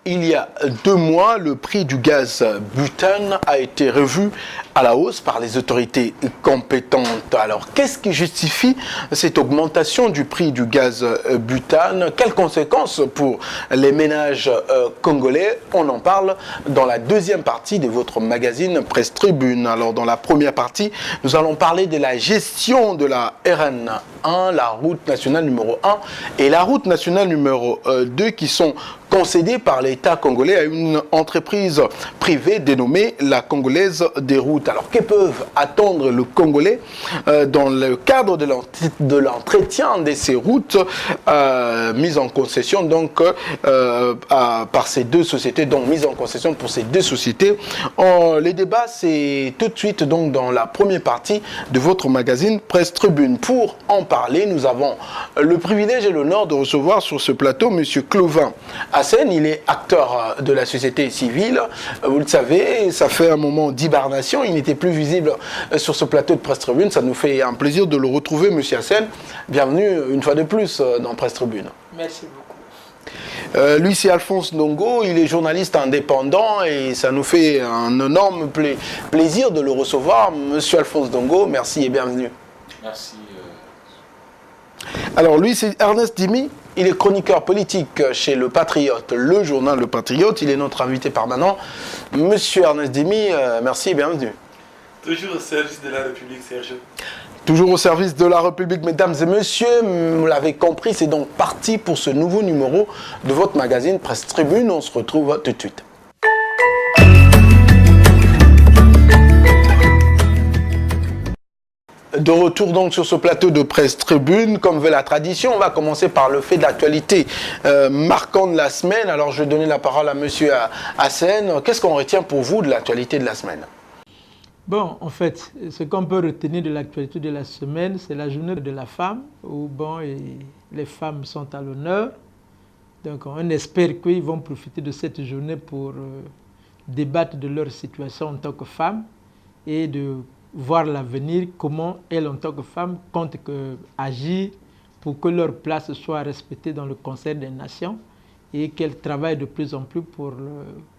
il y a 2 mois, le prix du gaz butane a été revu à la hausse par les autorités compétentes. Alors, qu'est-ce qui justifie cette augmentation du prix du gaz butane? Quelles conséquences pour les ménages congolais? On en parle dans la deuxième partie de votre magazine Presse Tribune. Alors, dans la première partie, nous allons parler de la gestion de la RN1, la route nationale numéro 1, et la route nationale numéro 2 qui sont concédé par l'État congolais à une entreprise privée dénommée la Congolaise des routes. Alors, que peuvent attendre le Congolais dans le cadre de l'entretien de ces routes mises en concession donc par ces deux sociétés, donc mises en concession pour ces deux sociétés. Les débats, c'est tout de suite donc dans la première partie de votre magazine Presse Tribune. Pour en parler, nous avons le privilège et l'honneur de recevoir sur ce plateau M. Clovin Hassen. Il est acteur de la société civile. Vous le savez, ça fait un moment d'hibernation. Il n'était plus visible sur ce plateau de Presse Tribune. Ça nous fait un plaisir de le retrouver, M. Hassen. Bienvenue une fois de plus dans Presse Tribune. Merci beaucoup. Lui, c'est Alphonse Ndongo. Il est journaliste indépendant et ça nous fait un énorme plaisir de le recevoir. Monsieur Alphonse Ndongo, merci et bienvenue. Merci. Alors lui, c'est Ernest Dimi. Il est chroniqueur politique chez Le Patriote, le journal Le Patriote. Il est notre invité permanent. Monsieur Ernest Dimi, merci et bienvenue. Toujours au service de la République, Sergio. Toujours au service de la République, mesdames et messieurs. Vous l'avez compris, c'est donc parti pour ce nouveau numéro de votre magazine Presse Tribune. On se retrouve tout de suite. De retour donc sur ce plateau de Presse Tribune, comme veut la tradition, on va commencer par le fait de l'actualité marquant de la semaine. Alors je vais donner la parole à Monsieur Hassen. Qu'est-ce qu'on retient pour vous de l'actualité de la semaine? Bon, en fait, ce qu'on peut retenir de l'actualité de la semaine, c'est la journée de la femme, où bon, les femmes sont à l'honneur. Donc on espère qu'ils vont profiter de cette journée pour débattre de leur situation en tant que femmes et de voir l'avenir, comment elles, en tant que femmes, comptent agir pour que leur place soit respectée dans le Conseil des Nations et qu'elles travaillent de plus en plus pour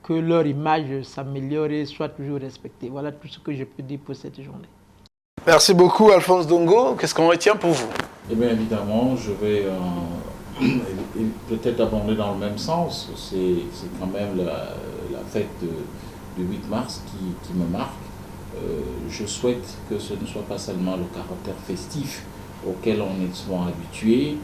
que leur image s'améliore et soit toujours respectée. Voilà tout ce que je peux dire pour cette journée. Merci beaucoup, Alphonse Ndongo. Qu'est-ce qu'on retient pour vous? Eh bien, évidemment, je vais peut-être aborder dans le même sens. C'est quand même la fête du 8 mars qui me marque. Je souhaite que ce ne soit pas seulement le caractère festif auquel on est souvent habitué,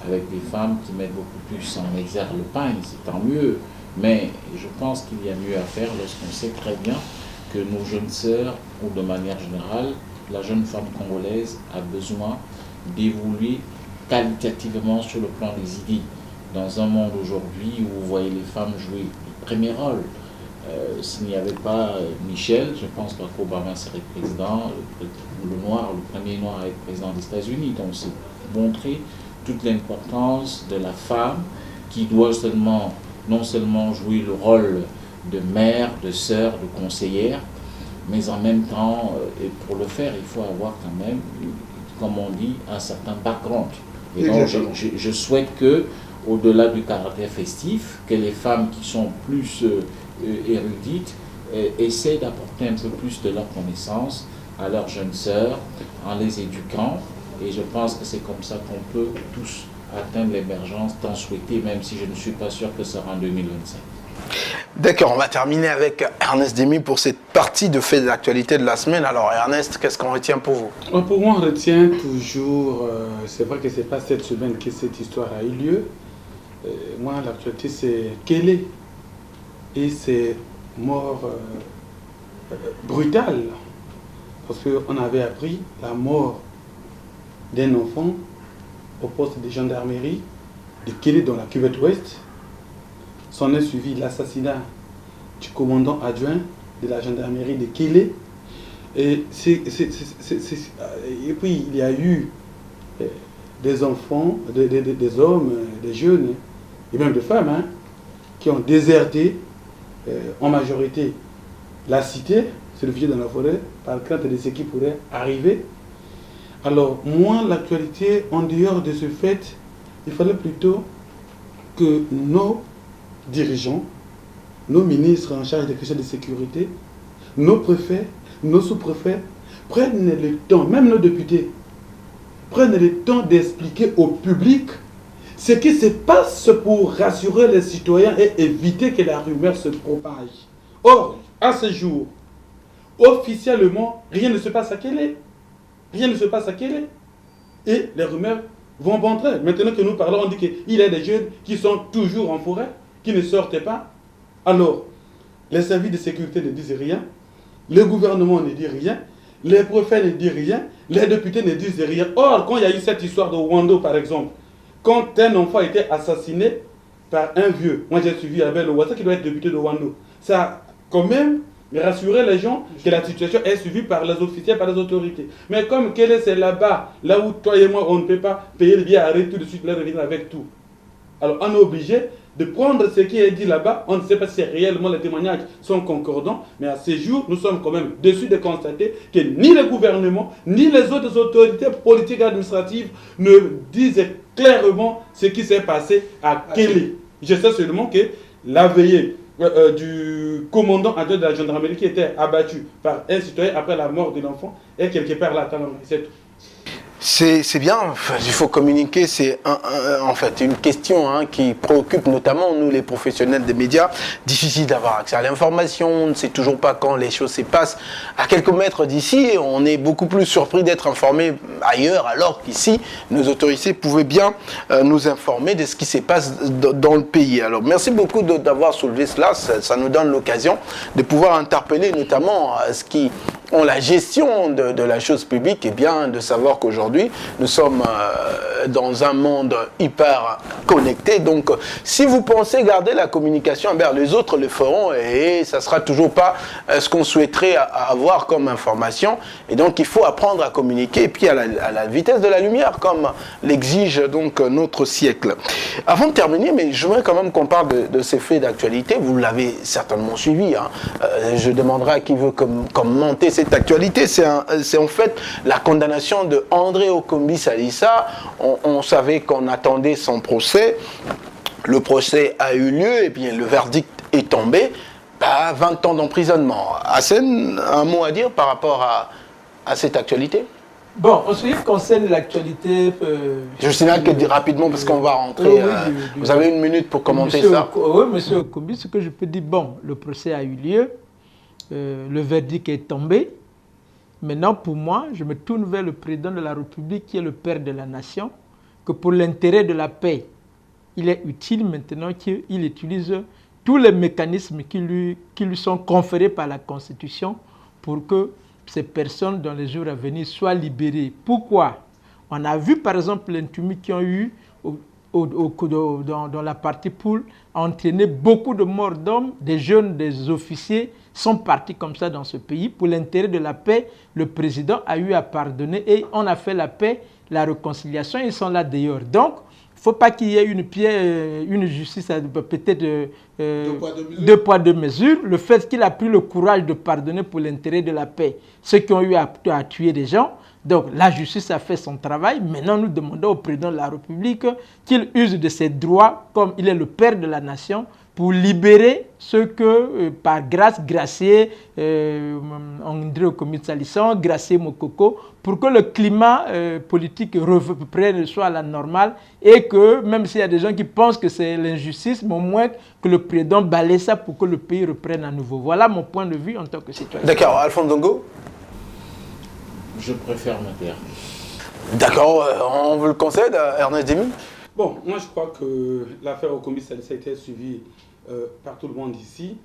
avec des femmes qui mettent beaucoup plus en exergue le pain, c'est tant mieux. Mais je pense qu'il y a mieux à faire lorsqu'on sait très bien que nos jeunes sœurs, ou de manière générale, la jeune femme congolaise a besoin d'évoluer qualitativement sur le plan des idées. Dans un monde aujourd'hui où vous voyez les femmes jouer le premier rôle, s'il n'y avait pas Michel, je pense qu'Obama serait président, le premier noir à être président des États-Unis. Donc c'est montrer toute l'importance de la femme qui doit non seulement jouer le rôle de mère, de sœur, de conseillère, mais en même temps, et pour le faire, il faut avoir quand même, comme on dit, un certain background. Et donc je souhaite que, au-delà du caractère festif, que les femmes qui sont plus érudites essaient d'apporter un peu plus de leur connaissance à leurs jeunes sœurs en les éduquant, et je pense que c'est comme ça qu'on peut tous atteindre l'émergence tant souhaitée, même si je ne suis pas sûr que ce sera en 2025. D'accord, on va terminer avec Ernest Dimi pour cette partie de fait de l'actualité de la semaine. Alors Ernest, qu'est-ce qu'on retient pour vous? Pour moi, on retient toujours, c'est vrai que ce n'est pas cette semaine que cette histoire a eu lieu. Moi, l'actualité, c'est Kélé. Et c'est mort brutale, parce qu'on avait appris la mort d'un enfant au poste de gendarmerie de Kélé dans la cuvette ouest. S'en est suivi l'assassinat du commandant adjoint de la gendarmerie de Kélé. Et puis il y a eu des enfants, des hommes, des jeunes, et même des femmes, qui ont déserté en majorité la cité, se réfugier dans la forêt, par crainte de ce qui pourrait arriver. Alors, moi, l'actualité, en dehors de ce fait, il fallait plutôt que nos dirigeants nos ministres en charge des questions de sécurité, nos préfets, nos sous-préfets prennent le temps, même nos députés, prennent le temps d'expliquer au public ce qui se passe pour rassurer les citoyens et éviter que la rumeur se propage. Or, à ce jour, officiellement, rien ne se passe à Kélé. Rien ne se passe à Kélé. Et les rumeurs vont bon train. Maintenant que nous parlons, on dit qu'il y a des jeunes qui sont toujours en forêt, qui ne sortent pas. Alors, les services de sécurité ne disent rien, le gouvernement ne dit rien, les préfets ne disent rien, les députés ne disent rien. Or, quand il y a eu cette histoire de Wando, par exemple, quand un enfant a été assassiné par un vieux, moi j'ai suivi avec le Ouassa qui doit être député de Wando, ça a quand même rassuré les gens que la situation est suivie par les officiels, par les autorités. Mais comme c'est là-bas, là où toi et moi on ne peut pas payer le billet, arrêter tout de suite, là revenir avec tout. Alors on est obligé de prendre ce qui est dit là-bas. On ne sait pas si réellement les témoignages sont concordants, mais à ce jour, nous sommes quand même déçus de constater que ni le gouvernement, ni les autres autorités politiques et administratives ne disent clairement ce qui s'est passé à Kélé. Je sais seulement que la veillée du commandant adjoint de la gendarmerie qui était abattu par un citoyen après la mort de l'enfant est quelque part là, c'est tout. C'est bien, il faut communiquer, c'est en fait une question qui préoccupe notamment nous les professionnels des médias. Difficile d'avoir accès à l'information, on ne sait toujours pas quand les choses se passent. À quelques mètres d'ici, on est beaucoup plus surpris d'être informé ailleurs, alors qu'ici, nos autorités pouvaient bien nous informer de ce qui se passe dans le pays. Alors merci beaucoup d'avoir soulevé cela, ça nous donne l'occasion de pouvoir interpeller notamment ce qui ont la gestion de la chose publique, et bien de savoir qu'aujourd'hui nous sommes dans un monde hyper connecté. Donc si vous pensez garder la communication, les autres le feront et ça sera toujours pas ce qu'on souhaiterait avoir comme information. Et donc il faut apprendre à communiquer, et puis à la vitesse de la lumière, comme l'exige donc notre siècle. Avant de terminer, mais je voudrais quand même qu'on parle de ces faits d'actualité. Vous l'avez certainement suivi. Je demanderai à qui veut commenter cette actualité. C'est en fait la condamnation de André Okombi Salissa. On savait qu'on attendait son procès. Le procès a eu lieu et bien le verdict est tombé. 20 ans d'emprisonnement. Hassen, un mot à dire par rapport à cette actualité? Bon, en ce qui concerne l'actualité... je signale que rapidement, parce qu'on va rentrer, vous avez une minute pour commenter ça. Oui, monsieur Okombi, ce que je peux dire, bon, le procès a eu lieu, le verdict est tombé. Maintenant, pour moi, je me tourne vers le président de la République, qui est le père de la nation, que pour l'intérêt de la paix, il est utile maintenant qu'il utilise tous les mécanismes qui lui sont conférés par la Constitution pour que ces personnes, dans les jours à venir, soient libérées. Pourquoi? On a vu, par exemple, l'intumie qui ont eu dans la partie poule, a entraîné beaucoup de morts d'hommes, des jeunes, des officiers sont partis comme ça dans ce pays. Pour l'intérêt de la paix, le président a eu à pardonner et on a fait la paix, la réconciliation, ils sont là d'ailleurs. Donc, il ne faut pas qu'il y ait une justice peut-être deux poids, deux mesures. Le fait qu'il a pris le courage de pardonner pour l'intérêt de la paix, ceux qui ont eu à tuer des gens, donc la justice a fait son travail. Maintenant, nous demandons au président de la République qu'il use de ses droits, comme il est le père de la nation, pour libérer ceux que, par grâce, gracier André Okombi Salissa, gracier Mokoko, pour que le climat politique soit à la normale et que, même s'il y a des gens qui pensent que c'est l'injustice, mais au moins que le président balaye ça pour que le pays reprenne à nouveau. Voilà mon point de vue en tant que citoyen. D'accord, Alphonse Dongo? Je préfère me taire. D'accord, on vous le concède, Ernest Demi? Bon, moi je crois que l'affaire Okombi Salissa a été suivie par tout le monde ici.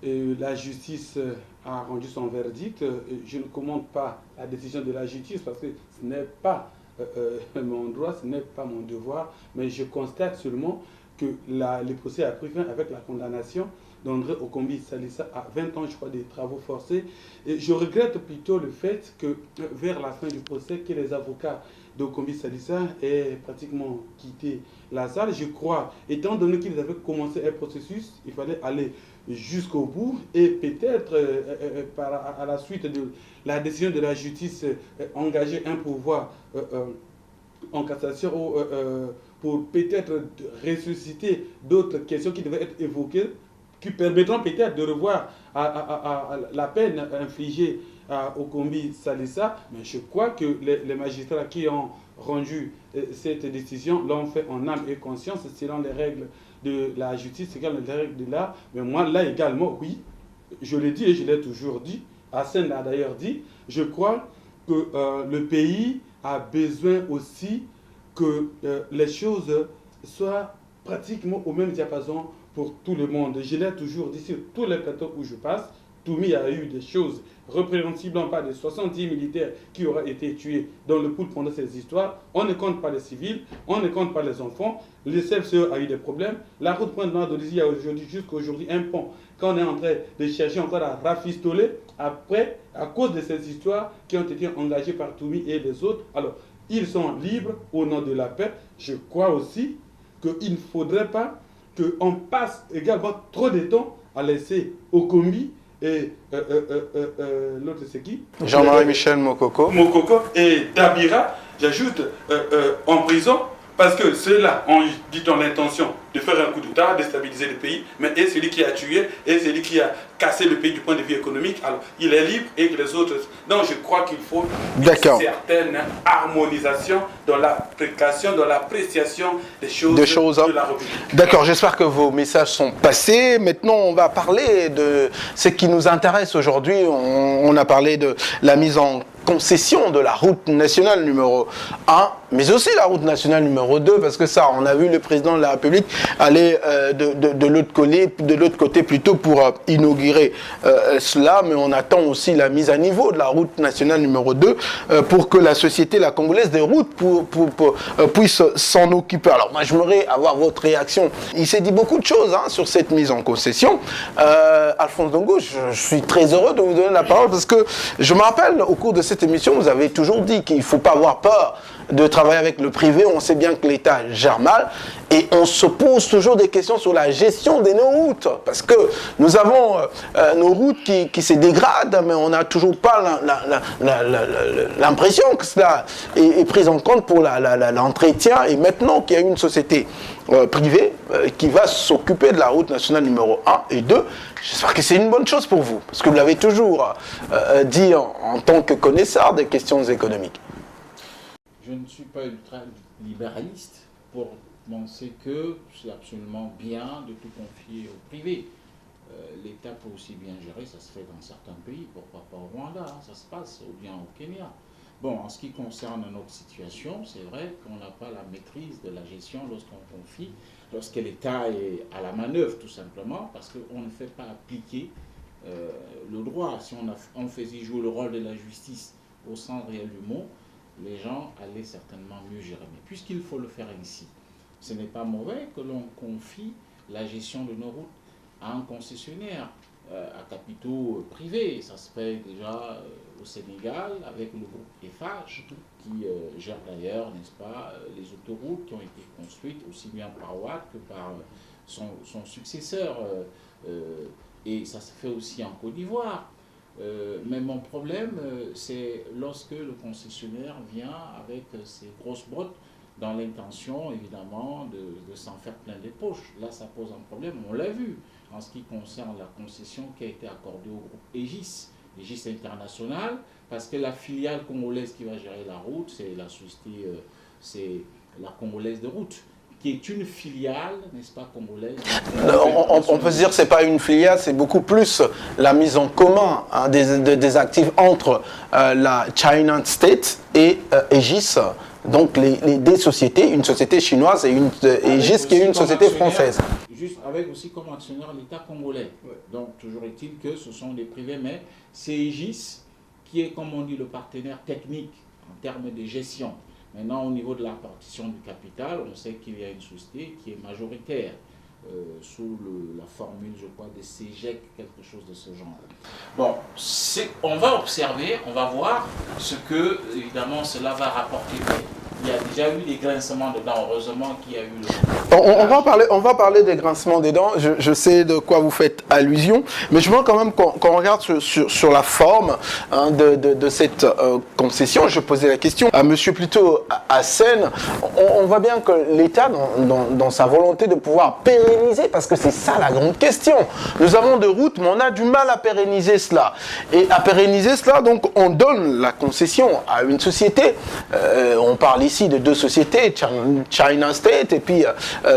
Et la justice a rendu son verdict. Je ne commente pas la décision de la justice parce que ce n'est pas mon droit, ce n'est pas mon devoir, mais je constate seulement que le procès a pris fin avec la condamnation d'André Okombi Salissa à 20 ans, je crois, des travaux forcés. Et je regrette plutôt le fait que vers la fin du procès, que les avocats d'Okombi Salissa aient pratiquement quitté la salle. Je crois, étant donné qu'ils avaient commencé un processus, il fallait aller jusqu'au bout et peut-être à la suite de la décision de la justice engager un pouvoir en cassation pour peut-être ressusciter d'autres questions qui devaient être évoquées qui permettront peut-être de revoir la peine infligée au Kombi Salissa, mais je crois que les magistrats qui ont rendu cette décision l'ont fait en âme et conscience selon les règles de la justice, selon les règles de l'art. Mais moi, là également, oui, je l'ai dit et je l'ai toujours dit, Hassan l'a d'ailleurs dit, je crois que le pays a besoin aussi que les choses soient pratiquement au même diapason pour tout le monde. Je l'ai toujours dit sur tous les plateaux où je passe, Toumi a eu des choses représentables par des 70 militaires qui auraient été tués dans le pool pendant ces histoires. On ne compte pas les civils, on ne compte pas les enfants. Le CFCE a eu des problèmes. La route Pointe-Noire-d'Olivier a aujourd'hui, jusqu'à aujourd'hui, un pont qu'on est en train de chercher encore à rafistoler après, à cause de ces histoires qui ont été engagées par Toumi et les autres. Alors, ils sont libres au nom de la paix. Je crois aussi qu'il ne faudrait pas qu'on passe également trop de temps à laisser au Kombi et l'autre c'est qui? Jean-Marie Michel Mokoko. Mokoko et Dabira, j'ajoute en prison, parce que ceux-là ont dit dans l'intention de faire un coup d'État, déstabiliser le pays, mais et celui qui a tué, et celui qui a cassé le pays du point de vue économique, alors il est libre et que les autres... Donc je crois qu'il faut une certaine harmonisation dans l'application, dans l'appréciation des choses de la République. D'accord, j'espère que vos messages sont passés. Maintenant, on va parler de ce qui nous intéresse aujourd'hui. On a parlé de la mise en concession de la route nationale numéro 1, mais aussi la route nationale numéro 2, parce que ça, on a vu le président de la République aller de l'autre côté plutôt pour inaugurer cela, mais on attend aussi la mise à niveau de la route nationale numéro 2 pour que la société, la congolaise des routes, puisse s'en occuper. Alors moi, j'aimerais avoir votre réaction. Il s'est dit beaucoup de choses sur cette mise en concession. Alphonse Dongo, je suis très heureux de vous donner la parole, parce que je me rappelle, au cours de cette émission, vous avez toujours dit qu'il ne faut pas avoir peur de travailler avec le privé. On sait bien que l'État gère mal et on se pose toujours des questions sur la gestion de nos routes, parce que nous avons nos routes qui se dégradent, mais on n'a toujours pas l'impression que cela est pris en compte pour l'entretien. Et maintenant qu'il y a une société privée qui va s'occuper de la route nationale numéro 1 et 2, j'espère que c'est une bonne chose pour vous, parce que vous l'avez toujours dit en tant que connaisseur des questions économiques. Je ne suis pas ultra-libéraliste pour penser que c'est absolument bien de tout confier au privé. L'État peut aussi bien gérer, ça se fait dans certains pays, pourquoi pas au Rwanda, ça se passe, ou bien au Kenya. Bon, en ce qui concerne notre situation, c'est vrai qu'on n'a pas la maîtrise de la gestion lorsqu'on confie, lorsque l'État est à la manœuvre, tout simplement, parce qu'on ne fait pas appliquer le droit. Si on faisait jouer le rôle de la justice au sens réel du mot, les gens allaient certainement mieux gérer. Mais puisqu'il faut le faire ainsi, ce n'est pas mauvais que l'on confie la gestion de nos routes à un concessionnaire à capitaux privés. Ça se fait déjà au Sénégal avec le groupe Eiffage qui gère d'ailleurs, n'est-ce pas, les autoroutes qui ont été construites aussi bien par Watt que par son successeur. Et ça se fait aussi en Côte d'Ivoire. Mais mon problème, c'est lorsque le concessionnaire vient avec ses grosses bottes dans l'intention, évidemment, de s'en faire plein les poches. Là, ça pose un problème, on l'a vu, en ce qui concerne la concession qui a été accordée au groupe Aegis International, parce que la filiale congolaise qui va gérer la route, c'est la société, c'est la Congolaise de route, qui est une filiale, n'est-ce pas, congolaise. On peut se dire que ce n'est pas une filiale, c'est beaucoup plus la mise en commun des actifs entre la China State et Aegis, donc des sociétés, une société chinoise et Aegis qui est une société française. Juste avec aussi comme actionnaire l'État congolais. Ouais. Donc toujours est-il que ce sont des privés, mais c'est Aegis qui est, comme on dit, le partenaire technique en termes de gestion. Maintenant, au niveau de la partition du capital, on sait qu'il y a une société qui est majoritaire, sous la formule, je crois, de CEGEC, quelque chose de ce genre. Bon, on va observer, on va voir ce que, évidemment, cela va rapporter. il y a déjà eu des grincements de dents, heureusement qu'il y a eu le... On va parler des grincements des dents, je sais de quoi vous faites allusion, mais je veux quand même qu'on regarde sur la forme hein, de cette concession. Je posais la question à monsieur plutôt Hassen. On voit bien que l'État, dans sa volonté de pouvoir pérenniser, parce que c'est ça la grande question. Nous avons de routes, mais on a du mal à pérenniser cela. Et à pérenniser cela, donc on donne la concession à une société. On parle ici de deux sociétés, China State et puis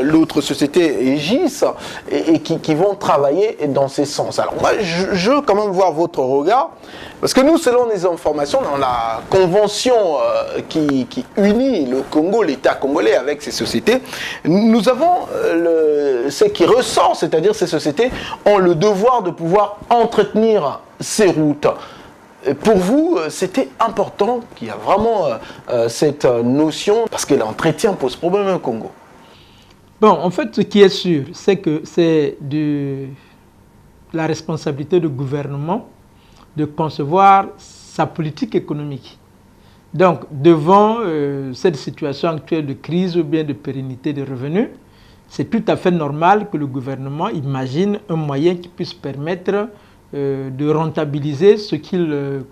l'autre société Aegis, et qui vont travailler dans ces sens. Alors moi, je veux quand même voir votre regard, parce que nous, selon les informations, dans la convention qui unit le Congo, l'État congolais avec ces sociétés, nous avons ce qui ressort, c'est-à-dire ces sociétés ont le devoir de pouvoir entretenir ces routes. Pour vous, c'était important qu'il y a vraiment cette notion, parce que l'entretien pose problème au Congo. Bon, en fait, ce qui est sûr, c'est que c'est de la responsabilité du gouvernement de concevoir sa politique économique. Donc, devant cette situation actuelle de crise ou bien de pérennité des revenus, c'est tout à fait normal que le gouvernement imagine un moyen qui puisse permettre de rentabiliser ce qu'il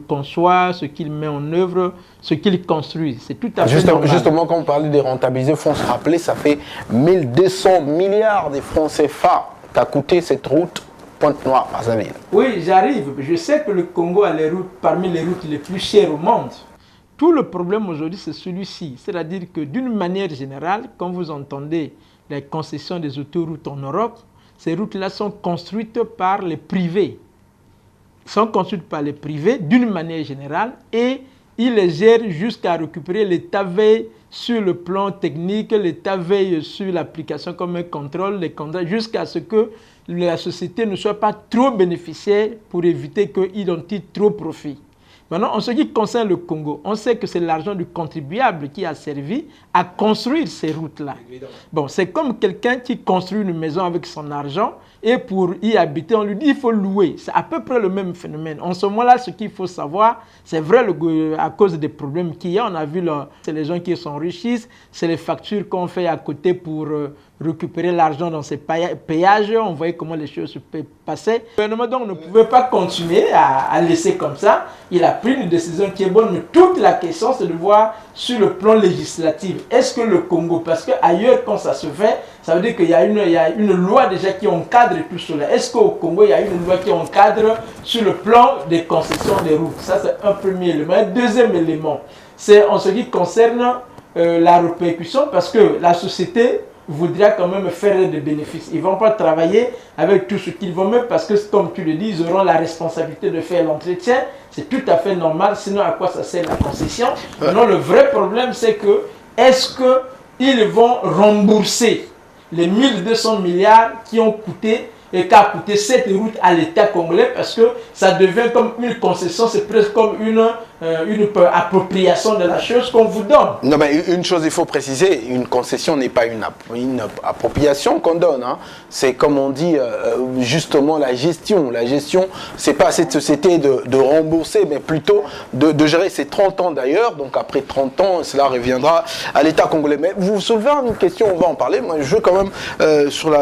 conçoit, ce qu'il met en œuvre, ce qu'il construit. C'est tout à fait normal. Justement, quand on parlait de rentabiliser, il faut se rappeler, ça fait 1200 milliards de francs CFA qu'a coûté cette route Pointe-Noire à Brazzaville. Oui, j'arrive. Je sais que le Congo a les routes, parmi les routes les plus chères au monde. Tout le problème aujourd'hui, c'est celui-ci. C'est-à-dire que d'une manière générale, quand vous entendez les concessions des autoroutes en Europe, ces routes-là sont construites par les privés. Sont construites par les privés d'une manière générale et ils les gèrent jusqu'à récupérer. L'État veille sur le plan technique, l'État veille sur l'application comme un contrôle, les contrats, jusqu'à ce que la société ne soit pas trop bénéficiaire pour éviter qu'ils en tirent trop profit. Maintenant, en ce qui concerne le Congo, on sait que c'est l'argent du contribuable qui a servi à construire ces routes-là. Bon, c'est comme quelqu'un qui construit une maison avec son argent et pour y habiter, on lui dit qu'il faut louer. C'est à peu près le même phénomène. En ce moment-là, ce qu'il faut savoir, c'est vrai, à cause des problèmes qu'il y a, on a vu, c'est les gens qui s'enrichissent, c'est les factures qu'on fait à côté pour récupérer l'argent dans ces péages. On voyait comment les choses se passaient. Le gouvernement donc ne pouvait pas continuer à laisser comme ça. Il a pris une décision qui est bonne, mais toute la question, c'est de voir sur le plan législatif. Est-ce que le Congo, parce qu'ailleurs, quand ça se fait, ça veut dire qu'il y a une loi déjà qui encadre tout cela. Est-ce qu'au Congo, il y a une loi qui encadre sur le plan des concessions des routes? Ça, c'est un premier élément. Un deuxième élément, c'est en ce qui concerne la répercussion, parce que la société voudra quand même faire des bénéfices. Ils ne vont pas travailler avec tout ce qu'ils vont mettre parce que, comme tu le dis, ils auront la responsabilité de faire l'entretien. C'est tout à fait normal, sinon à quoi ça sert la concession? Non, le vrai problème, c'est que est-ce qu'ils vont rembourser les 1200 milliards qui ont coûté et qu'a coûté cette route à l'État congolais, parce que ça devient comme une concession, c'est presque comme une appropriation de la chose qu'on vous donne. Non, mais une chose, il faut préciser, une concession n'est pas une appropriation qu'on donne. Hein. C'est comme on dit, justement, la gestion. La gestion, c'est pas à cette société de rembourser, mais plutôt de gérer ces 30 ans d'ailleurs. Donc après 30 ans, cela reviendra à l'État congolais. Mais vous soulevez une question, on va en parler. Moi, je veux quand même, sur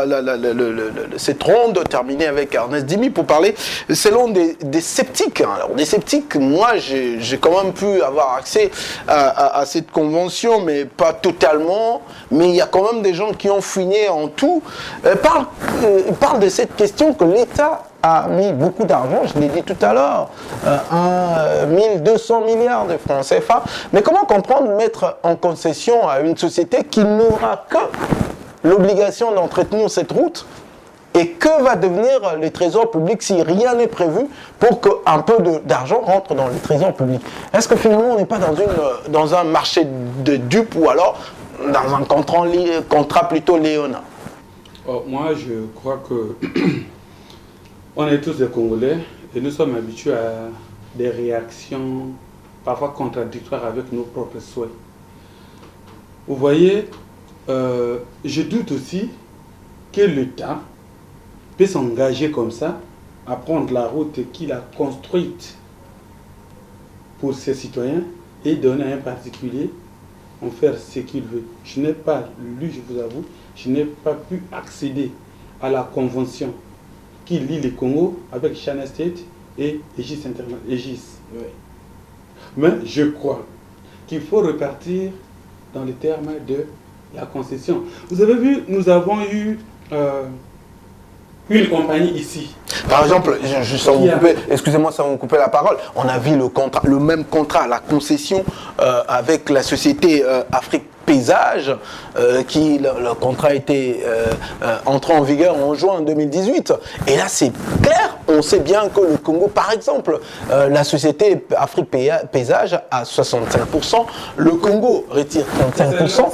cette ronde, terminer avec Ernest Dimi pour parler, selon des sceptiques. Hein. Alors, des sceptiques, moi, j'ai quand même pu avoir accès à cette convention, mais pas totalement. Mais il y a quand même des gens qui ont fouiné en tout. Parle de cette question que l'État a mis beaucoup d'argent, je l'ai dit tout à l'heure, 1200 milliards de francs CFA. Mais comment comprendre mettre en concession à une société qui n'aura que l'obligation d'entretenir cette route? Et que va devenir les trésors publics si rien n'est prévu pour qu'un peu d'argent rentre dans les trésors publics? Est-ce que finalement on n'est pas dans un marché de dupes ou alors dans un contrat plutôt léonin? Moi je crois que on est tous des Congolais et nous sommes habitués à des réactions parfois contradictoires avec nos propres souhaits. Vous voyez, je doute aussi que l'État peut s'engager comme ça à prendre la route qu'il a construite pour ses citoyens et donner à un particulier en faire ce qu'ils veulent. Je n'ai pas lu, je vous avoue, je n'ai pas pu accéder à la convention qui lie le Congo avec China State et Aegis International. Aegis. Oui. Mais je crois qu'il faut repartir dans les termes de la concession. Vous avez vu, nous avons eu une compagnie ici. Par exemple, excusez-moi, ça va me couper la parole. On a vu le même contrat, la concession avec la société Afrique Paysage, le contrat a été entré en vigueur en juin 2018. Et là, c'est clair, on sait bien que le Congo, par exemple, la société Afrique Paysage a 65%, le Congo retire 35%.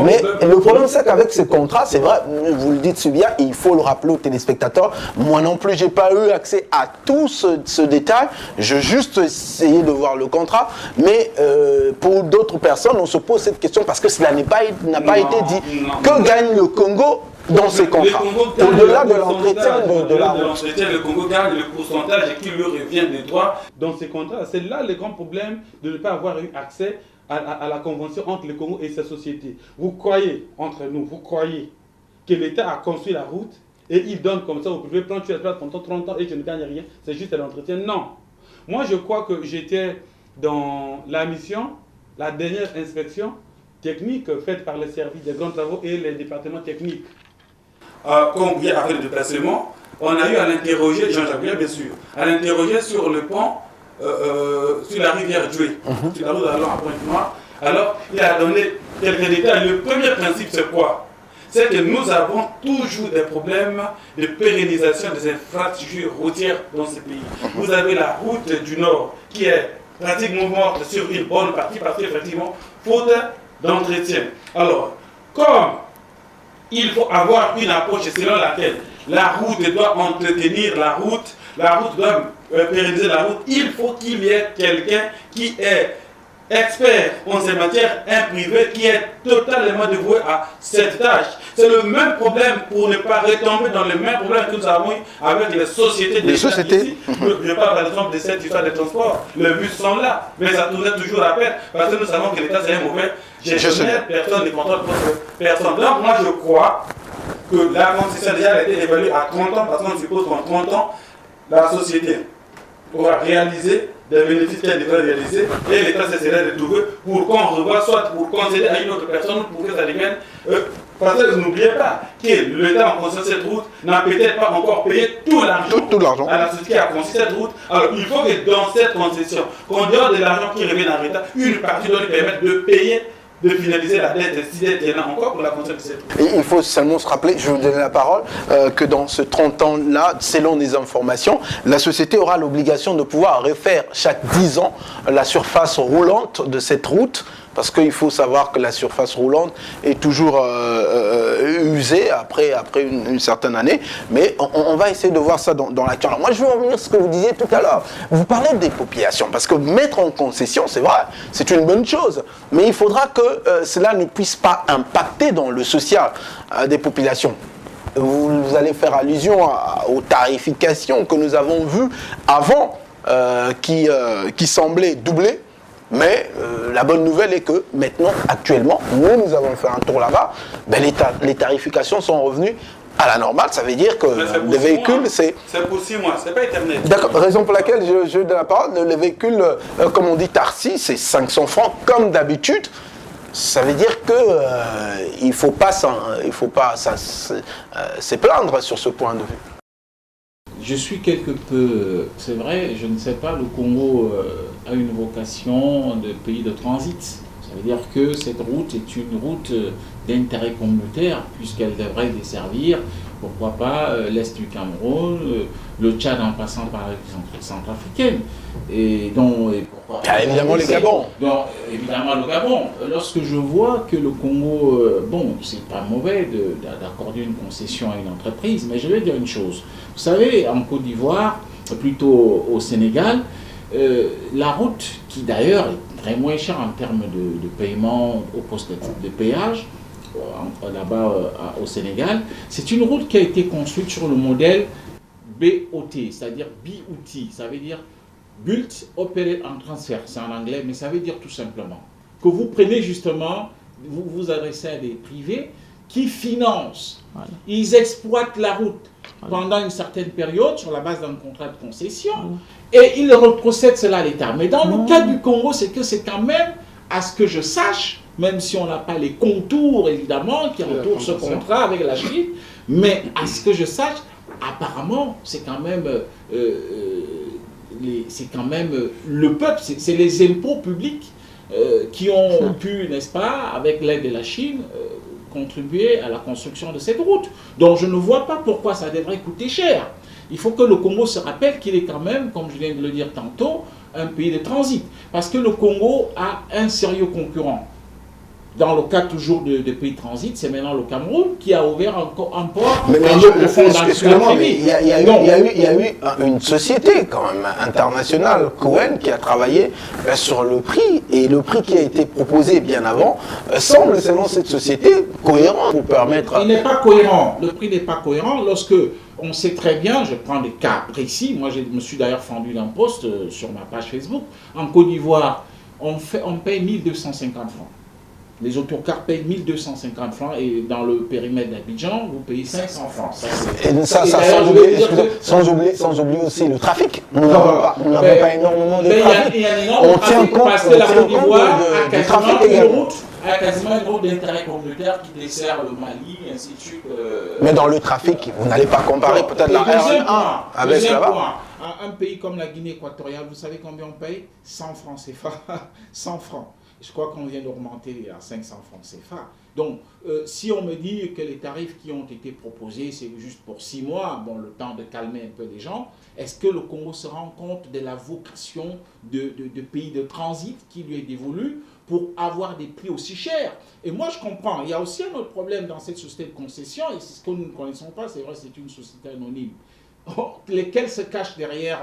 Mais le problème, c'est qu'avec ce contrat, c'est vrai, vous le dites si bien, il faut le rappeler aux téléspectateurs, moi non plus, j'ai pas eu accès à tout ce détail, j'ai juste essayé de voir le contrat, mais pour d'autres personnes, on se pose cette question parce que cela n'a pas été dit. Que gagne le Congo dans ces contrats? Au-delà de l'entretien de la route. Le Congo gagne le pourcentage qui lui revient des droits dans ces contrats. C'est là le grand problème de ne pas avoir eu accès à la convention entre le Congo et sa société. Vous croyez, entre nous, vous croyez que l'État a construit la route et il donne comme ça, vous pouvez prendre la place pendant 30 ans et je ne gagne rien, c'est juste l'entretien? Non. Moi, je crois que j'étais dans la mission, la dernière inspection technique faite par les services des grands travaux et les départements techniques. Comme il y a affaire de placement, on a eu à l'interroger, Jean-Jacques Bouya, bien sûr, à l'interroger sur le pont, sur la rivière Djoué, sur la route allant à Pointe-Noire. Alors, il a donné quelques détails. Le premier principe, c'est quoi? C'est que nous avons toujours des problèmes de pérennisation des infrastructures routières dans ce pays. Vous avez la route du Nord qui est pratiquement morte sur une bonne partie parce qu'effectivement, faute d'entretien. Alors, comme il faut avoir une approche selon laquelle la route doit entretenir la route doit pérenniser la route, il faut qu'il y ait quelqu'un qui est expert en ces matières, un privé qui est totalement dévoué à cette tâche. C'est le même problème pour ne pas retomber dans le même problème que nous avons eu avec les sociétés d'État ici. Je parle par exemple de cette histoire de transport. Les bus sont là, mais ça tourne toujours à peine parce que nous savons que l'État c'est un mauvais gestionnaire, personne ne contrôle personne. Donc moi je crois que la concession déjà a été évaluée à 30 ans parce qu'on suppose qu'en 30 ans, la société aura réalisé des bénéfices qu'elle devrait réaliser et l'État cesserait de trouver pour qu'on revoie, soit pour concéder à une autre personne ou pour que ça devienne. Parce que n'oubliez pas que l'État en concession cette route n'a peut-être pas encore payé tout l'argent à la société qui a conçu cette route. Alors il faut que dans cette concession, qu'en dehors de l'argent qui revient à l'État, une partie doit lui permettre de payer, de finaliser la dette, si il y en a encore pour la concession de cette route. Et il faut seulement se rappeler, je vais vous donner la parole, que dans ce 30 ans-là, selon les informations, la société aura l'obligation de pouvoir refaire chaque 10 ans la surface roulante de cette route, parce qu'il faut savoir que la surface roulante est toujours usée après une certaine année, mais on va essayer de voir ça dans l'action. Alors moi je veux revenir à ce que vous disiez tout à l'heure, vous parlez des populations, parce que mettre en concession, c'est vrai, c'est une bonne chose, mais il faudra que cela ne puisse pas impacter dans le social des populations. Vous allez faire allusion aux tarifications que nous avons vues avant, qui semblaient doubler. Mais la bonne nouvelle est que maintenant, actuellement, nous avons fait un tour là-bas, ben les tarifications sont revenues à la normale. Ça veut dire que les véhicules, c'est... C'est pour 6 mois, c'est pas éternel. D'accord, raison pour laquelle je donne la parole, les véhicules, comme on dit Tarsi, c'est 500 francs comme d'habitude. Ça veut dire que il faut pas se plaindre sur ce point de vue. Je suis quelque peu, c'est vrai, je ne sais pas, le Congo a une vocation de pays de transit. Ça veut dire que cette route est une route d'intérêt communautaire, puisqu'elle devrait desservir, pourquoi pas, l'Est du Cameroun, le Tchad en passant par la République centrafricaine. Et donc, pourquoi pas, évidemment les Gabon. Donc, évidemment le Gabon. Lorsque je vois que le Congo, bon, c'est pas mauvais d'accorder une concession à une entreprise, mais je vais dire une chose. Vous savez, en Côte d'Ivoire, plutôt au Sénégal, la route, qui d'ailleurs est très moins chère en termes de paiement au poste de péage, là-bas au Sénégal, c'est une route qui a été construite sur le modèle BOT, c'est-à-dire BOT, ça veut dire Built Operate and Transfer, c'est en anglais, mais ça veut dire tout simplement, que vous prenez justement, vous vous adressez à des privés qui financent, ils exploitent la route pendant une certaine période sur la base d'un contrat de concession et ils retrocèdent cela à l'État. Mais dans le cas du Congo, c'est que c'est quand même, à ce que je sache, même si on n'a pas les contours évidemment qui entourent ce contrat avec la Chine, mais à ce que je sache, apparemment, c'est quand même, le peuple, c'est les impôts publics qui ont pu, n'est-ce pas, avec l'aide de la Chine, contribuer à la construction de cette route. Donc je ne vois pas pourquoi ça devrait coûter cher. Il faut que le Congo se rappelle qu'il est quand même, comme je viens de le dire tantôt, un pays de transit. Parce que le Congo a un sérieux concurrent. Dans le cas toujours de pays de transit, c'est maintenant le Cameroun qui a ouvert un port. Mais excusez-moi, mais il y a eu une société quand même internationale, Cohen, qui a travaillé sur le prix. Et le prix qui a été proposé bien avant semble, selon cette société, cohérent pour permettre... Il n'est pas cohérent. Le prix n'est pas cohérent lorsque on sait très bien, je prends des cas précis, moi je me suis d'ailleurs fendu d'un post sur ma page Facebook, en Côte d'Ivoire, on paye 1250 francs. Les autocars payent 1250 francs et dans le périmètre d'Abidjan, vous payez 500 francs. Sans oublier aussi le trafic. Nous n'avons pas énormément de trafic. Il y a énormément de trafic parce que la Côte d'Ivoire a quasiment une route d'intérêt communautaire qui dessert le Mali, et ainsi de suite. Mais dans le trafic, vous n'allez pas comparer peut-être la R1 avec là-bas. Un pays comme la Guinée équatoriale, vous savez combien on paye? 100 francs CFA. 100 francs. Je crois qu'on vient d'augmenter à 500 francs CFA. Donc, si on me dit que les tarifs qui ont été proposés, c'est juste pour 6 mois, bon, le temps de calmer un peu les gens, est-ce que le Congo se rend compte de la vocation de pays de transit qui lui est dévolue pour avoir des prix aussi chers? Et moi, je comprends. Il y a aussi un autre problème dans cette société de concession, et c'est ce que nous ne connaissons pas, c'est vrai, c'est une société anonyme, lesquels se cachent derrière,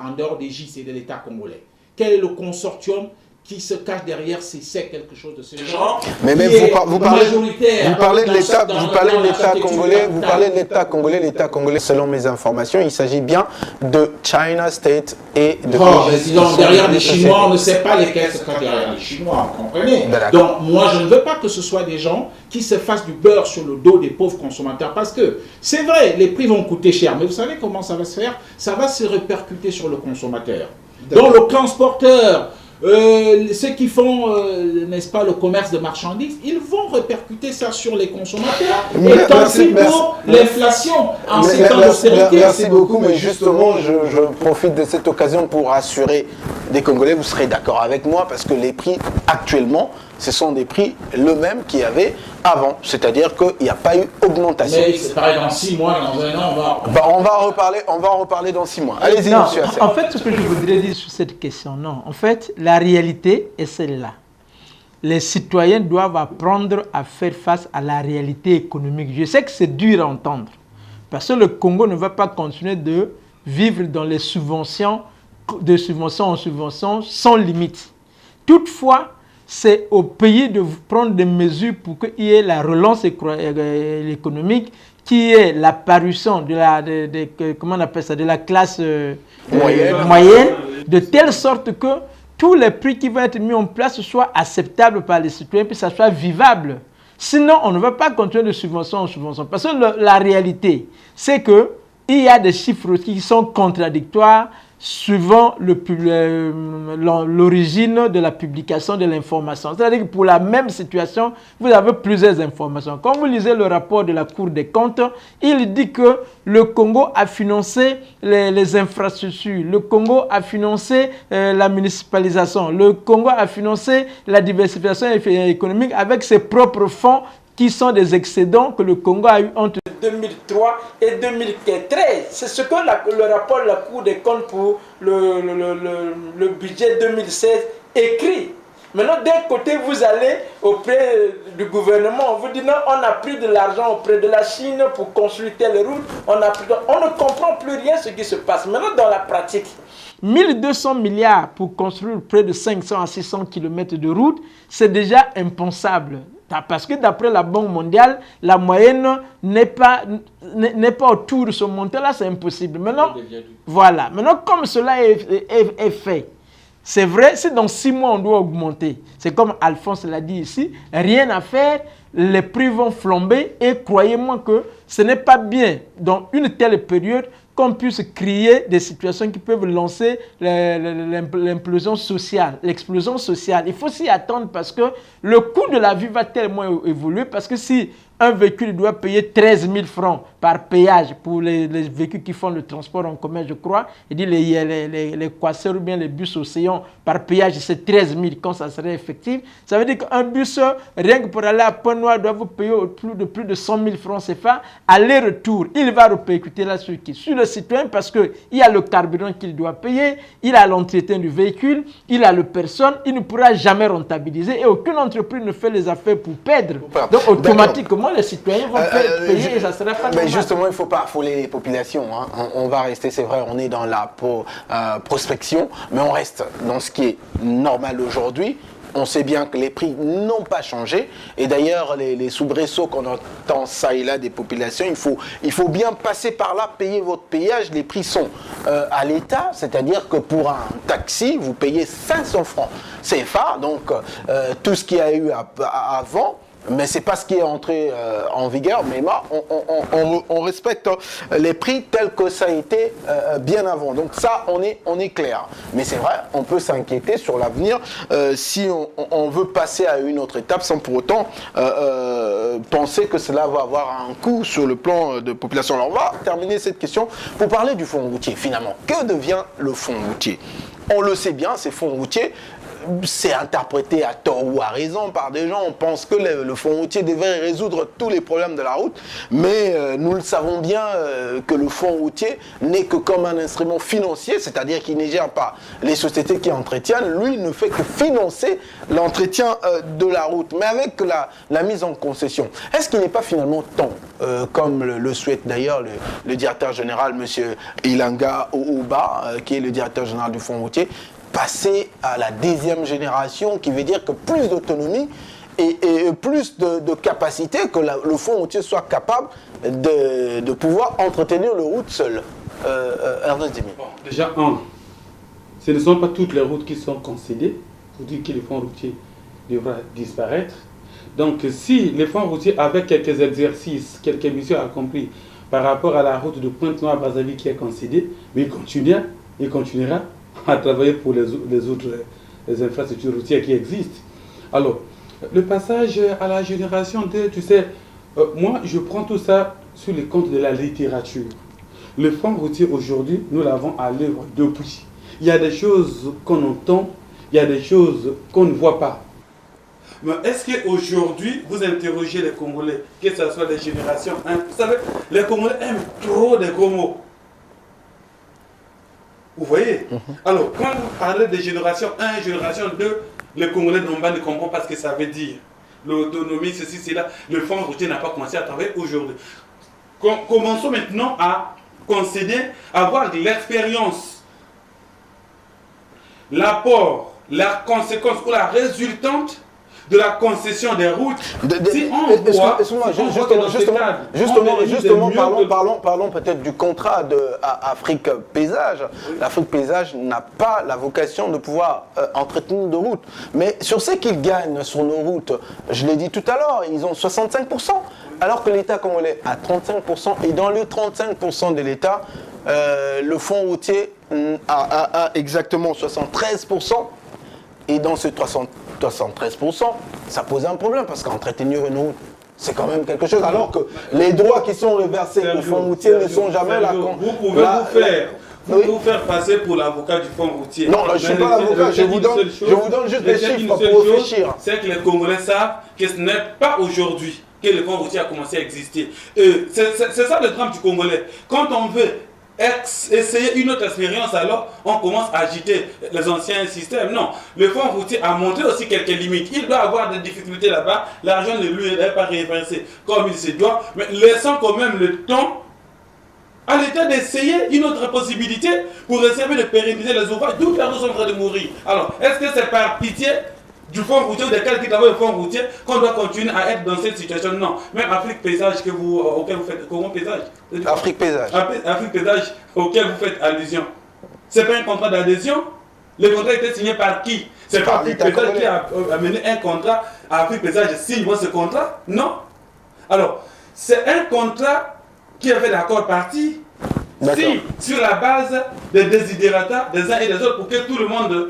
en dehors des JC de l'État congolais. Quel est le consortium qui se cache derrière c'est quelque chose de ce genre? Mais vous parlez de l'État congolais, l'État congolais, selon mes informations, il s'agit bien de China State et de... derrière les Chinois, on ne sait pas lesquels se cachent derrière les Chinois, vous comprenez? Donc moi je ne veux pas que ce soit des gens qui se fassent du beurre sur le dos des pauvres consommateurs, parce que c'est vrai, les prix vont coûter cher, mais vous savez comment ça va se faire? Ça va se répercuter sur le consommateur. Donc le transporteur, ceux qui font, n'est-ce pas, le commerce de marchandises, ils vont répercuter ça sur les consommateurs. Et tant pis pour l'inflation en ces temps d'austérité. Merci beaucoup, mais justement, je profite de cette occasion pour rassurer des Congolais, vous serez d'accord avec moi, parce que les prix actuellement, ce sont des prix le même qu'il y avait avant. C'est-à-dire qu'il n'y a pas eu augmentation. Mais c'est pareil, dans 6 mois, dans un an, on va en reparler dans 6 mois. Allez-y, monsieur Assel. En fait, ce que je voudrais dire sur cette question, non. En fait, la réalité est celle-là. Les citoyens doivent apprendre à faire face à la réalité économique. Je sais que c'est dur à entendre, parce que le Congo ne va pas continuer de vivre dans les subventions, de subvention en subvention, sans limite. Toutefois, c'est au pays de prendre des mesures pour qu'il y ait la relance économique, qu'il y ait l'apparition comment on appelle ça, de la classe moyenne, de telle sorte que tous les prix qui vont être mis en place soient acceptables par les citoyens, puis ça soit vivable. Sinon, on ne va pas continuer de subvention en subvention. Parce que la réalité, c'est qu'il y a des chiffres qui sont contradictoires suivant l'origine de la publication de l'information. C'est-à-dire que pour la même situation, vous avez plusieurs informations. Quand vous lisez le rapport de la Cour des comptes, il dit que le Congo a financé les infrastructures, le Congo a financé la municipalisation, le Congo a financé la diversification économique avec ses propres fonds qui sont des excédents que le Congo a eu entre 2003 et 2013. C'est ce que le rapport de la Cour des comptes pour le budget 2016 écrit. Maintenant, d'un côté, vous allez auprès du gouvernement, on vous dit non, on a pris de l'argent auprès de la Chine pour construire telle route, on ne comprend plus rien ce qui se passe. Maintenant, dans la pratique, 1200 milliards pour construire près de 500 à 600 km de route, c'est déjà impensable. Parce que d'après la Banque mondiale, la moyenne n'est pas autour de ce montant-là, c'est impossible. Maintenant, voilà. Maintenant, comme cela est fait, C'est vrai, si dans 6 mois on doit augmenter, c'est comme Alphonse l'a dit ici, rien à faire, les prix vont flamber et croyez-moi que ce n'est pas bien dans une telle période qu'on puisse créer des situations qui peuvent lancer l'implosion sociale, l'explosion sociale. Il faut s'y attendre parce que le coût de la vie va tellement évoluer parce que si un véhicule doit payer 13 000 francs par péage pour les véhicules qui font le transport en commun, je crois. Il dit les quasseurs ou bien les bus océans par péage, c'est 13 000 quand ça serait effectif. Ça veut dire qu'un bus, rien que pour aller à Pointe-Noire, doit vous payer plus de 100 000 francs CFA. Aller-retour, il va répercuter là sur qui? Sur le citoyen parce qu'il y a le carburant qu'il doit payer, il a l'entretien du véhicule, il a le personne, il ne pourra jamais rentabiliser et aucune entreprise ne fait les affaires pour perdre. Donc automatiquement, les citoyens vont payer et ça sera pas normal. Mais justement, il ne faut pas affoler les populations. Hein. On va rester, c'est vrai, on est dans la prospection, mais on reste dans ce qui est normal aujourd'hui. On sait bien que les prix n'ont pas changé. Et d'ailleurs, les soubresauts qu'on entend ça et là des populations, il faut bien passer par là, payer votre péage. Les prix sont à l'État, c'est-à-dire que pour un taxi, vous payez 500 francs CFA. Donc, tout ce qu'il y a eu avant, mais ce n'est pas ce qui est entré en vigueur. Mais moi, on respecte les prix tels que ça a été bien avant. Donc ça, on est clair. Mais c'est vrai, on peut s'inquiéter sur l'avenir si on veut passer à une autre étape sans pour autant penser que cela va avoir un coût sur le plan de population. Alors on va terminer cette question pour parler du fonds routier. Finalement, que devient le fonds routier? On le sait bien, ces fonds routiers, c'est interprété à tort ou à raison par des gens. On pense que le fonds routier devrait résoudre tous les problèmes de la route, mais nous le savons bien que le fonds routier n'est que comme un instrument financier, c'est-à-dire qu'il ne gère pas les sociétés qui entretiennent. Lui, il ne fait que financer l'entretien de la route, mais avec la mise en concession. Est-ce qu'il n'est pas finalement temps, comme le souhaite d'ailleurs le directeur général, M. Ilanga Ouba, qui est le directeur général du fonds routier, passer à la 10e génération, qui veut dire que plus d'autonomie et plus de capacité, que le fonds routier soit capable de pouvoir entretenir le route seul. Ernest Dimi. Bon, déjà, ce ne sont pas toutes les routes qui sont concédées pour dire que le fonds routier devra disparaître. Donc, si le fonds routier, avec quelques exercices, quelques missions accomplies par rapport à la route de Pointe-Noire-Brazzaville qui est concédée, mais il continuera à travailler pour les autres infrastructures routières qui existent. Alors, le passage à la génération 2, tu sais, moi je prends tout ça sur les comptes de la littérature. Le fonds routier aujourd'hui, nous l'avons à l'œuvre depuis. Il y a des choses qu'on entend, il y a des choses qu'on ne voit pas. Mais est-ce qu'aujourd'hui, vous interrogez les Congolais, que ce soit les générations 1, vous savez, les Congolais aiment trop des gros mots. Vous voyez? Alors, quand vous parlez de génération 1, génération 2, les Congolais ne comprennent pas ce que ça veut dire. L'autonomie, ceci, cela. Le fonds routier n'a pas commencé à travailler aujourd'hui. Commençons maintenant à concéder, à avoir de l'expérience. L'apport, la conséquence ou la résultante de la concession des routes. Si on voit, justement, parlons peut-être du contrat de Afrique Paysage. Oui. L'Afrique Paysage n'a pas la vocation de pouvoir entretenir de routes. Mais sur ce qu'ils gagnent sur nos routes, je l'ai dit tout à l'heure, ils ont 65%, alors que l'État congolais a 35%. Et dans le 35% de l'État, le fonds routier a exactement 73%. Et dans ce 73%, ça pose un problème parce qu'entretenir une route, c'est quand même quelque chose. Alors que les droits qui sont reversés au fonds routier ne sont jamais là. Vous pouvez vous faire passer pour l'avocat du fonds routier. Non, je ne suis pas l'avocat, je vous donne juste des chiffres pour réfléchir. C'est que les Congolais savent que ce n'est pas aujourd'hui que le fonds routier a commencé à exister. C'est ça le drame du Congolais. Quand on veut essayer une autre expérience, alors on commence à agiter les anciens systèmes. Non, le fonds routier a montré aussi quelques limites. Il doit avoir des difficultés là-bas. L'argent ne lui est pas réversé comme il se doit. Mais laissons quand même le temps à l'État d'essayer une autre possibilité pour essayer de pérenniser les ouvrages. D'où les gens sont en train de mourir. Alors, est-ce que c'est par pitié du fonds routier ou de quelqu'un qui travaille au fonds routier qu'on doit continuer à être dans cette situation? Non. Même Afrique Paysage auquel vous faites... Comment Paysage? Afrique Paysage. Afrique Paysage auquel vous faites allusion. Ce n'est pas un contrat d'adhésion. Le contrat était signé par qui? C'est pas Afrique Paysage qui a amené un contrat à Afrique Paysage, signe-moi ce contrat? Non. Alors, c'est un contrat qui avait l'accord parti. Si, sur la base des désidératas des uns et des autres, pour que tout le monde,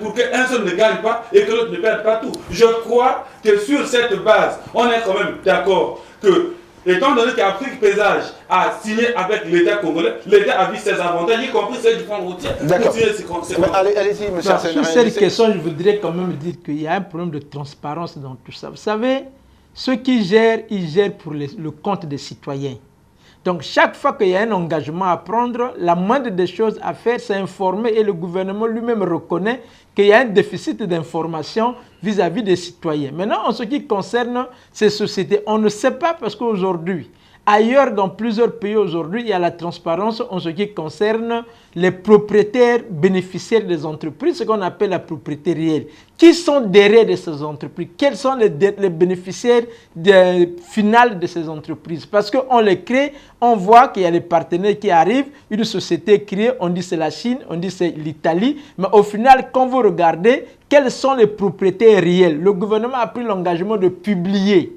pour qu'un seul ne gagne pas et que l'autre ne perde pas tout. Je crois que sur cette base, on est quand même d'accord que, étant donné qu'Afrique Paysage a signé avec l'État congolais, l'État a vu ses avantages, y compris ceux du fonds routier. D'accord. Allez-y, monsieur Sur cette question, je voudrais quand même dire qu'il y a un problème de transparence dans tout ça. Vous savez, ceux qui gèrent, ils gèrent pour le compte des citoyens. Donc, chaque fois qu'il y a un engagement à prendre, la moindre des choses à faire, c'est informer et le gouvernement lui-même reconnaît qu'il y a un déficit d'information vis-à-vis des citoyens. Maintenant, en ce qui concerne ces sociétés, on ne sait pas parce qu'aujourd'hui, ailleurs dans plusieurs pays aujourd'hui, il y a la transparence en ce qui concerne les propriétaires bénéficiaires des entreprises, ce qu'on appelle la propriété réelle. Qui sont derrière de ces entreprises? Quels sont les bénéficiaires finaux de ces entreprises? Parce qu'on les crée, on voit qu'il y a des partenaires qui arrivent, une société créée, on dit c'est la Chine, on dit c'est l'Italie, mais au final, quand vous regardez, quels sont les propriétaires réels? Le gouvernement a pris l'engagement de publier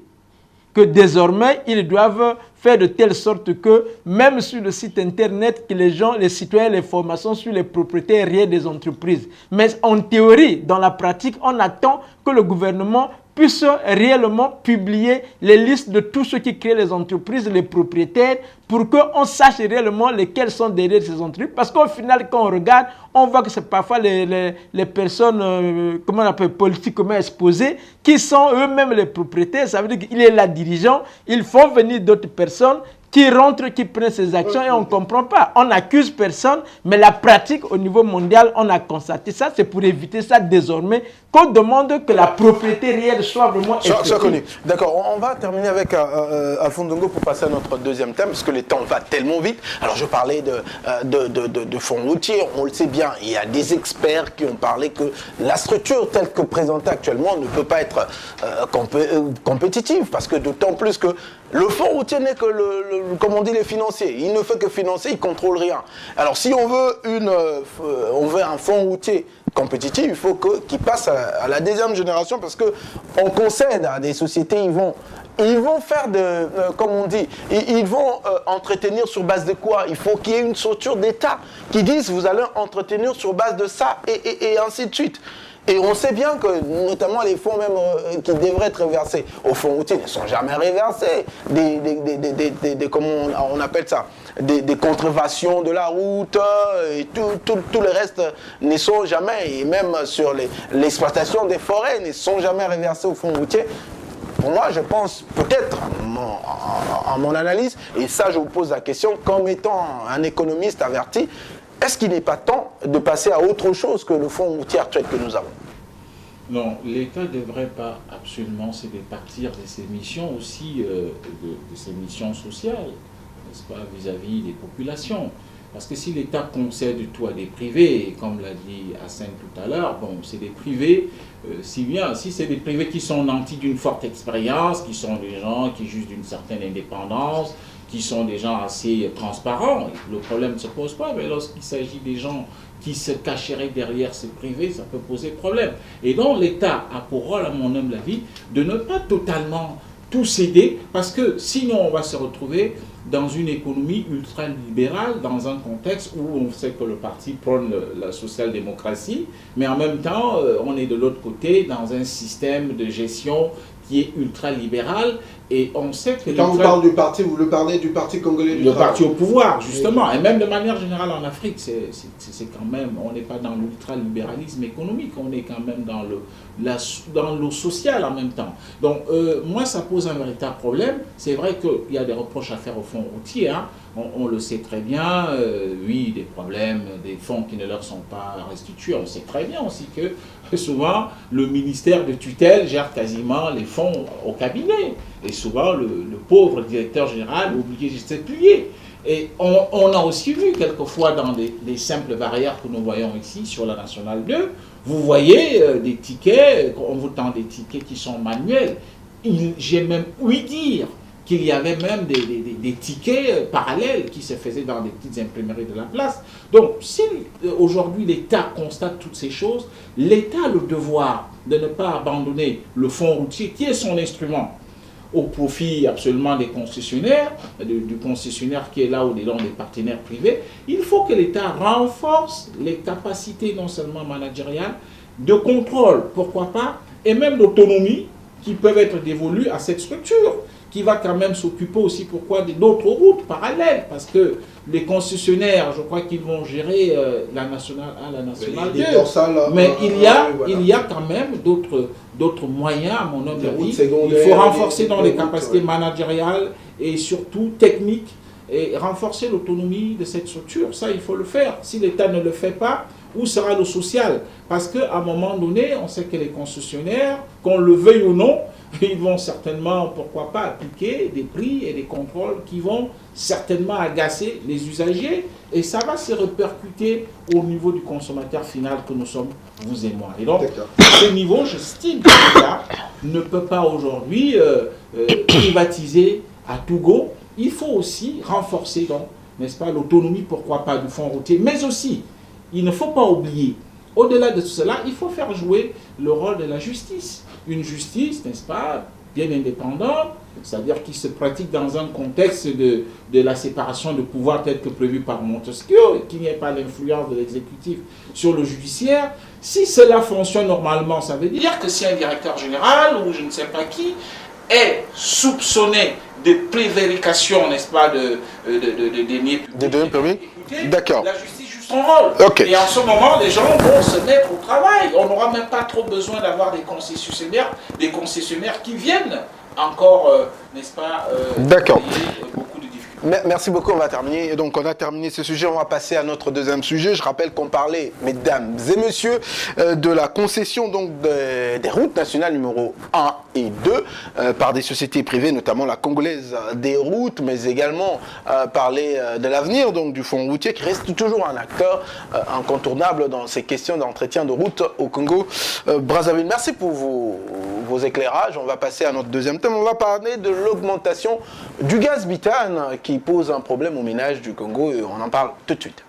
que désormais, ils doivent faire de telle sorte que, même sur le site internet, que les gens, les citoyens, les formations sur les propriétaires réels des entreprises. Mais en théorie, dans la pratique, on attend que le gouvernement puisse réellement publier les listes de tous ceux qui créent les entreprises, les propriétaires, pour qu'on sache réellement lesquels sont derrière ces entreprises. Parce qu'au final, quand on regarde, on voit que c'est parfois les personnes, comment on appelle, politiquement exposées, qui sont eux-mêmes les propriétaires. Ça veut dire qu'il est là dirigeant, ils font venir d'autres personnes qui rentrent, qui prennent ces actions et on ne comprend pas. On n'accuse personne, mais la pratique au niveau mondial, on a constaté ça. C'est pour éviter ça désormais qu'on demande que la propriété réelle soit vraiment connue. D'accord, on va terminer avec Alphonse Ndongo pour passer à notre deuxième thème, parce que le temps va tellement vite. Alors je parlais de fonds routiers, on le sait bien, il y a des experts qui ont parlé que la structure telle que présentée actuellement ne peut pas être compétitive, parce que d'autant plus que le fonds routier n'est que comme on dit, les financiers. Il ne fait que financer, il ne contrôle rien. Alors si on veut un fonds routier compétitif, il faut qu'il passe à la deuxième génération, parce qu'on concède à des sociétés, ils vont faire comme on dit, ils vont entretenir sur base de quoi? Il faut qu'il y ait une structure d'État qui dise vous allez entretenir sur base de ça et ainsi de suite. Et on sait bien que, notamment les fonds même qui devraient être reversés aux fonds routiers ne sont jamais reversés. Comment on appelle ça? Des contreventions de la route et tout le reste ne sont jamais, et même sur l'exploitation des forêts, ne sont jamais reversés aux fonds routiers. Pour moi, je pense, peut-être, en mon analyse, et ça je vous pose la question, comme étant un économiste averti, est-ce qu'il n'est pas temps de passer à autre chose que le fonds routier actuel que nous avons? Non, l'État ne devrait pas absolument se départir de ses missions aussi, de ses missions sociales, n'est-ce pas, vis-à-vis des populations. Parce que si l'État concède tout à des privés, et comme l'a dit Hassan tout à l'heure, bon, c'est des privés, si c'est des privés qui sont nantis d'une forte expérience, qui sont des gens qui jugent d'une certaine indépendance, qui sont des gens assez transparents, le problème ne se pose pas, mais lorsqu'il s'agit des gens qui se cacheraient derrière ces privés, ça peut poser problème. Et donc l'État a pour rôle, à mon humble avis, de ne pas totalement tout céder, parce que sinon on va se retrouver dans une économie ultra-libérale, dans un contexte où on sait que le parti prône la social-démocratie, mais en même temps, on est de l'autre côté dans un système de gestion qui est ultra-libéral, et on sait que... Quand vous parlez du parti, vous le parlez du parti congolais du travail. Le parti au pouvoir, justement, et même de manière générale en Afrique, c'est quand même, on n'est pas dans l'ultra-libéralisme économique, on est quand même dans le social en même temps. Donc, moi, ça pose un véritable problème. C'est vrai qu'il y a des reproches à faire au fonds routier, hein. On le sait très bien, oui, des problèmes, des fonds qui ne leur sont pas restitués. On sait très bien aussi que souvent le ministère de tutelle gère quasiment les fonds au cabinet. Et souvent le pauvre directeur général est obligé de se plier. Et on a aussi vu quelquefois dans des simples barrières que nous voyons ici sur la Nationale 2, vous voyez des tickets, on vous tend des tickets qui sont manuels. J'ai même ouï dire qu'il y avait même des tickets parallèles qui se faisaient dans des petites imprimeries de la place. Donc, si aujourd'hui l'État constate toutes ces choses, l'État a le devoir de ne pas abandonner le fonds routier, qui est son instrument, au profit absolument des concessionnaires, du concessionnaire qui est là au-dedans des partenaires privés. Il faut que l'État renforce les capacités non seulement managériales, de contrôle, pourquoi pas, et même d'autonomie qui peuvent être dévolues à cette structure, qui va quand même s'occuper aussi, pourquoi, d'autres routes parallèles, parce que les concessionnaires, je crois qu'ils vont gérer la nationale 1, la nationale 2, mais il y a quand même d'autres moyens, à mon avis. Il faut renforcer dans les capacités managériales et surtout techniques, et renforcer l'autonomie de cette structure. Ça, il faut le faire. Si l'État ne le fait pas, où sera le social? Parce qu'à un moment donné, on sait que les concessionnaires, qu'on le veuille ou non, ils vont certainement, pourquoi pas, appliquer des prix et des contrôles qui vont certainement agacer les usagers, et ça va se répercuter au niveau du consommateur final que nous sommes, vous et moi. Et donc, à ce niveau, j'estime que l'État ne peut pas aujourd'hui privatiser à tout go. Il faut aussi renforcer, donc, n'est-ce pas, l'autonomie, pourquoi pas, du fonds routier, mais aussi, il ne faut pas oublier, au-delà de tout cela, il faut faire jouer le rôle de la justice. Une justice, n'est-ce pas, bien indépendante, c'est-à-dire qui se pratique dans un contexte de la séparation de pouvoir tel que prévu par Montesquieu, qu'il n'y ait pas l'influence de l'exécutif sur le judiciaire. Si cela fonctionne normalement, ça veut dire que si un directeur général ou je ne sais pas qui est soupçonné de prévarication, n'est-ce pas, de deniers publics, d'accord. La justice joue son rôle. Okay. Et en ce moment, les gens vont se mettre au travail. On n'aura même pas trop besoin d'avoir des concessionnaires qui viennent encore, n'est-ce pas, d'accord. Beaucoup de difficultés. Merci beaucoup, on va terminer. Et donc on a terminé ce sujet, on va passer à notre deuxième sujet. Je rappelle qu'on parlait, mesdames et messieurs, de la concession donc des routes nationales numéro 1 et 2 par des sociétés privées, notamment la Congolaise des routes, mais également parler de l'avenir donc du fonds routier qui reste toujours un acteur incontournable dans ces questions d'entretien de route au Congo Brazzaville. Merci pour vos éclairages. On va passer à notre deuxième thème. On va parler de l'augmentation du gaz butane qui pose un problème aux ménages du Congo et on en parle tout de suite.